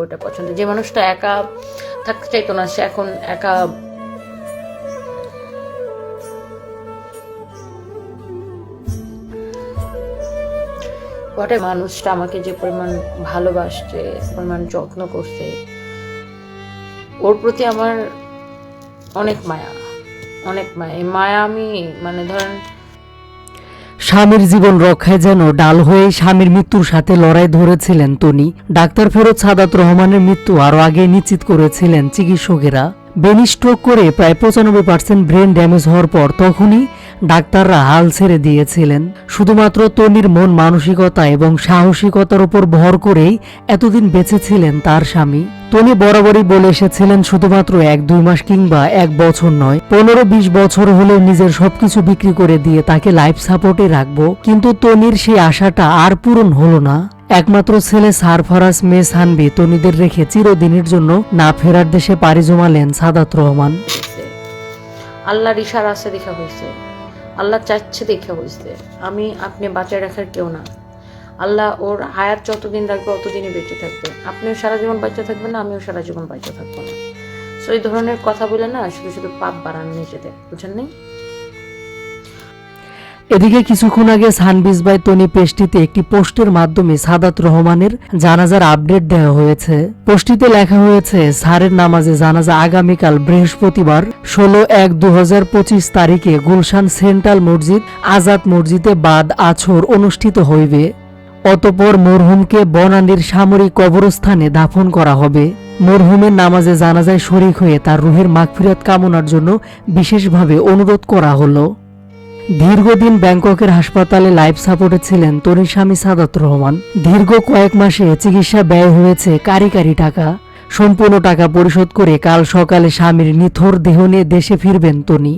ওটা পছন্দ। যে মানুষটা একা থাকতে চাইতো না, সে এখন একা মানুষটা আমাকে যে পরিমাণ ভালোবাসছে, পরিমাণ যত্ন করছে, ওর প্রতি আমার অনেক মায়া, অনেক মায়া। এই মায়া আমি মানে ধরেন স্বামীর জীবন রক্ষায় যেন ডাল হয়ে স্বামীর মৃত্যুর সাথে লড়াই ধরেছিলেন তনি। ডাক্তার ফেরত সাদাত রহমানের মৃত্যু আরও আগে নিশ্চিত করেছিলেন চিকিৎসকেরা। ব্রেন স্ট্রোক করে প্রায় 95% ব্রেন ড্যামেজ হওয়ার পর তখনই ডাক্তাররা হাল ছেড়ে দিয়েছিলেন। শুধুমাত্র তনির মন মানসিকতা এবং সাহসিকতার উপর ভর করেই এতদিন বেঁচে ছিলেন তার স্বামী। তনি বরাবরই বলে এসেছিলেন শুধুমাত্র 1-2 মাস কিংবা 1 বছর নয়, 15-20 বছর হলেও নিজের সবকিছু বিক্রি করে দিয়ে তাকে লাইফ সাপোর্টে রাখবো। কিন্তু তনির সেই আশাটা আর পূরণ হলো না। একমাত্র ছেলে সারফারাজ, মেয়ে সানভি তনিদের রেখে চিরদিনের জন্য না ফেরার দেশে পাড়ি জমালেন সাদাত রহমান। আল্লাহর ইশারা আছে দেখা হয়েছে, আল্লাহ চাচ্ছে দেখা হয়েছে। আমি আপনি বাঁচায় রাখার কেউ না। আল্লাহ ওর হায়াত যতদিন রাখবে অতদিনই বেঁচে থাকবে। আপনিও সারা জীবন বাঁচতে থাকবেন না, আমিও সারা জীবন বাঁচতে থাকবো না। সো এই ধরনের কথা বলে না শুধু শুধু পাপ বাড়ান নিজেদের, বুঝেন নেই? এদিকে কিছুক্ষণ আগে সানবিজ বাই তনি পেজটিতে একটি পোস্টের মাধ্যমে সাদাত রহমানের জানাজার আপডেট দেওয়া হয়েছে। পোস্টটিতে লেখা হয়েছে, স্যারের নামাজে জানাজা আগামীকাল বৃহস্পতিবার 16/1/2025 তারিখে গুলশান সেন্ট্রাল মসজিদ আজাদ মসজিদে বাদ আছর অনুষ্ঠিত হইবে। অতঃপর মরহুমকে বনানীর সামরিক কবরস্থানে দাফন করা হবে। মরহুমের নামাজে জানাজায় শরীক হয়ে তার রুহের মাগফিরাত কামনার জন্য বিশেষভাবে অনুরোধ করা হলো। দীর্ঘদিন ব্যাংককের হাসপাতালে লাইফ সাপোর্টে ছিলেন তনির স্বামী সাদাত রহমান। দীর্ঘ কয়েক মাসে চিকিৎসা ব্যয় হয়েছে কারি টাকা। সম্পূর্ণ টাকা পরিশোধ করে কাল সকালে স্বামীর নিথর দেহ নিয়ে দেশে ফিরবেন তনি।